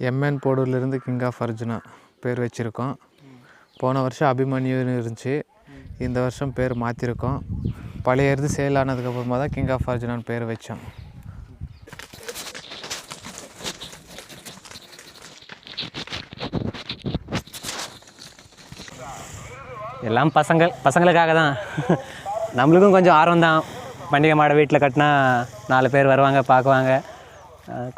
MN போடூர்லேருந்து king of Arjuna பேர் வச்சுருக்கோம். போன வருஷம் அபிமன்யுன்னு இருந்துச்சு. இந்த வருஷம் பேர் மாற்றிருக்கோம். பழைய எருது சேல் ஆனதுக்கப்புறமா தான் கிங் ஆஃப் அர்ஜுனான்னு பேர் வச்சோம். எல்லாம் பசங்களுக்காக தான். நம்மளுக்கும் கொஞ்சம் ஆர்வம் தான். பண்டிகை மாடை வீட்டில் கட்டினா 4 பேர் வருவாங்க, பார்க்குவாங்க.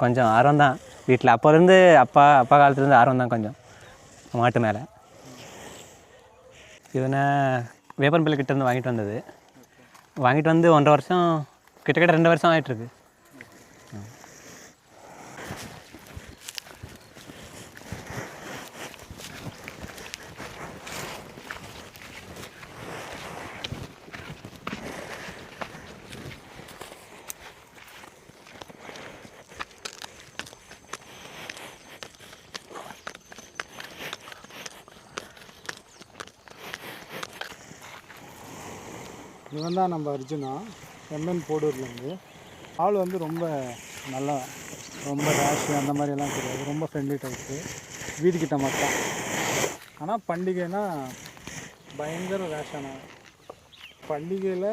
கொஞ்சம் ஆர்வம் தான் வீட்டில். அப்போலேருந்து அப்பா காலத்துலேருந்து ஆர்வம் தான் கொஞ்சம் மாட்டு மேலே. இவனை வேப்பன்பள்ளி கிட்டேருந்து வாங்கிட்டு வந்தது. வாங்கிட்டு வந்து 1.5 வருஷம், கிட்டத்தட்ட 2 வருஷம் ஆகிட்டுருக்கு. இவன் தான் நம்ம அர்ஜுனா, எம்என் போடூர்லேருந்து. ஆள் வந்து ரொம்ப நல்லா, ரொம்ப ரேஷு அந்த மாதிரியெல்லாம் கிடையாது. ரொம்ப ஃப்ரெண்ட்லி டைப்பு, வீட்டுக்கிட்ட மட்டும். ஆனால் பண்டிகைனா பயங்கர ரேஷான. பண்டிகையில்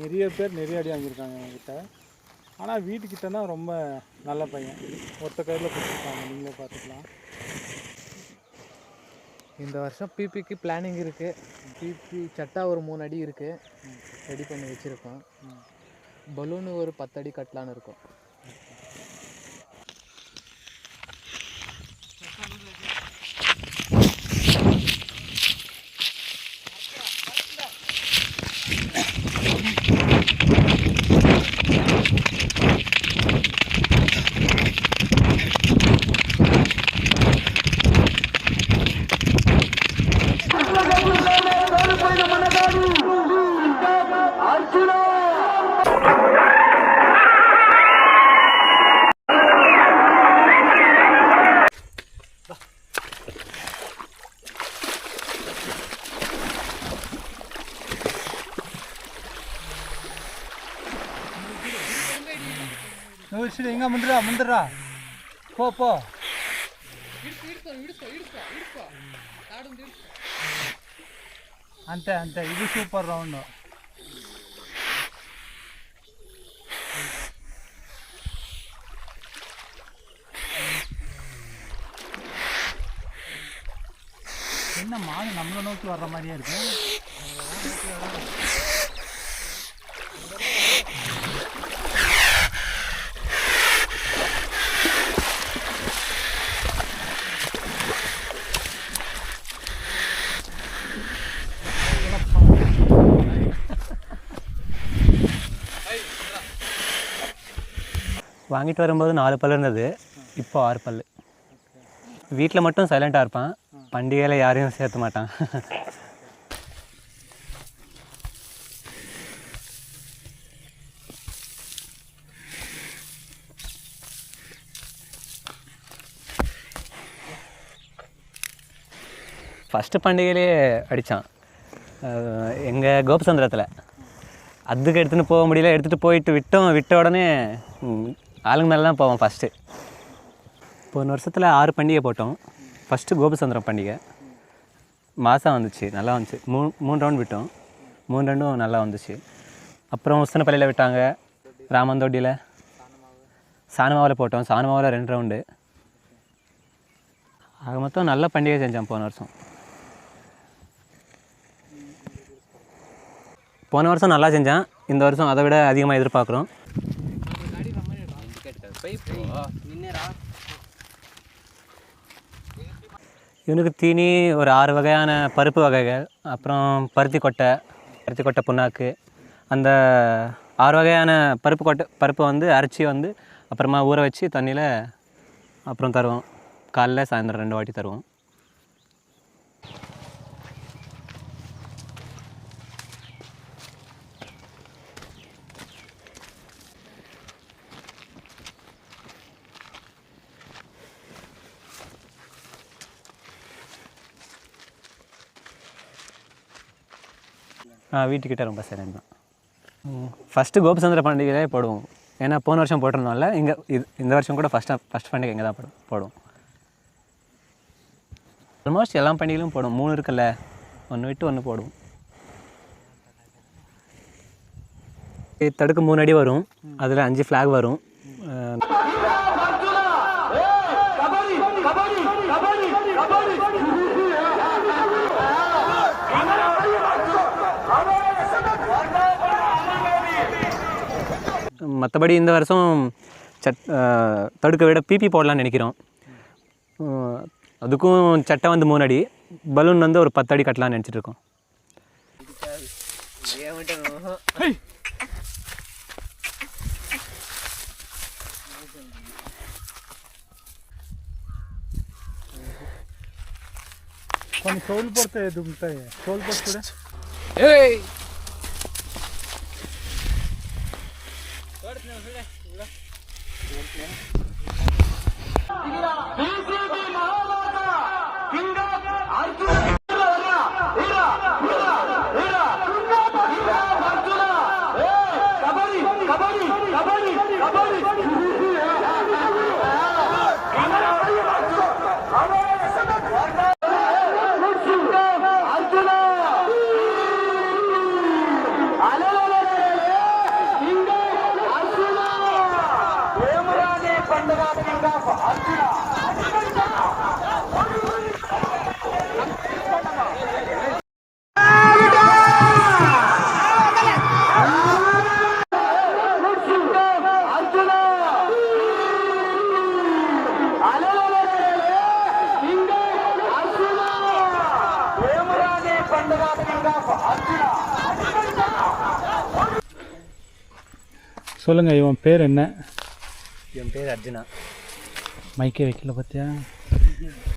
நிறைய பேர் நிறைய அடி வாங்கியிருக்காங்க என்கிட்ட. ஆனால் வீட்டுக்கிட்டனா ரொம்ப நல்ல பையன். ஒத்த கையில் கொடுத்துருக்காங்க, நீங்களே பார்த்துக்கலாம். இந்த வருஷம் பிபிக்கு பிளானிங் இருக்குது. பிபி சட்டா ஒரு 3 அடி இருக்குது, ரெடி பண்ணி வச்சுருக்கோம். பலூனு ஒரு 10 அடி கட்டலான்னு இருக்கோம். எங்கே முந்துடுறா போ. అంతే ఇది సూపర్ రౌండ్. என்ன மாடு நம்மளை நோக்கி வர்ற மாதிரியே இருக்கு. வாங்கிட்டு வரும்போது 4 பல் இருந்தது, இப்போ 6 பல். வீட்டில் மட்டும் சைலண்ட்டாக இருப்பான், பண்டிகையில் யாரையும் சேர்த்த மாட்டான். ஃபஸ்ட்டு பண்டிகையிலே அடித்தான் எங்கள் கோபசந்திரத்தில். அதுக்கு எடுத்துகிட்டு போக முடியல, எடுத்துகிட்டு விட்ட உடனே ஆளுங்க மேலே தான் போவோம் ஃபஸ்ட்டு. போன வருஷத்தில் 6 பண்டிகை போட்டோம். ஃபஸ்ட்டு கோபசந்திரம் பண்டிகை மாதம் வந்துச்சு, நல்லா வந்துச்சு. 3 ரவுண்ட் விட்டோம், 3 ரவுண்டும் நல்லா வந்துச்சு. அப்புறம் உசனப்பள்ளியில் விட்டாங்க, ராமந்தோட்டியில் சாணமாவில் போட்டோம். சாணமாவில் 2 ரவுண்டு. ஆக மொத்தம் நல்ல பண்டிகை செஞ்சோம் போன வருஷம். போன வருஷம் நல்லா செஞ்சேன், இந்த வருஷம் அதை விட அதிகமாக எதிர்பார்க்குறோம். இவனுக்கு தீனி ஒரு 6 வகையான பருப்பு வகைகள், அப்புறம் பருத்தி கொட்டை புண்ணாக்கு, அந்த 6 வகையான பருப்பை வந்து அரைச்சி வந்து அப்புறமா ஊற வச்சு தண்ணியில் அப்புறம் தருவோம். காலைல சாயந்தரம் 2 வாட்டி தருவோம். வீட்டுக்கிட்ட ரொம்ப சைலண்ட் தான். ஃபஸ்ட்டு கோபசந்திர பண்டிகையிலே போடுவோம். ஏன்னா போன வருஷம் போட்டிருந்தோம்ல, இங்கே இந்த வருஷம் கூட ஃபஸ்ட் பண்டிகை இங்கே தான் போடுவோம். ஆல்மோஸ்ட் எல்லா பண்டிகையிலும் போடுவோம். 3 இருக்குல்ல, ஒன்று விட்டு ஒன்று போடுவோம். தடுக்கு 3 அடி வரும், அதில் 5 ஃப்ளாக் வரும். மற்றபடி இந்த வருஷம் தடுக்க விட பிபி போடலான்னு நினைக்கிறோம். அதுக்கும் சட்டை வந்து 3 அடி, பலூன் வந்து ஒரு 10 அடி கட்டலான்னு நினச்சிட்டு இருக்கோம். కొన్ని తోలు పడితే దుంకుతాయి. తోలు పడి కూడా சொல்லுங்க. இவன் பேர் என்ன? என் பேர் அர்ஜுனா. மைக்கே வைக்கல பார்த்தியா?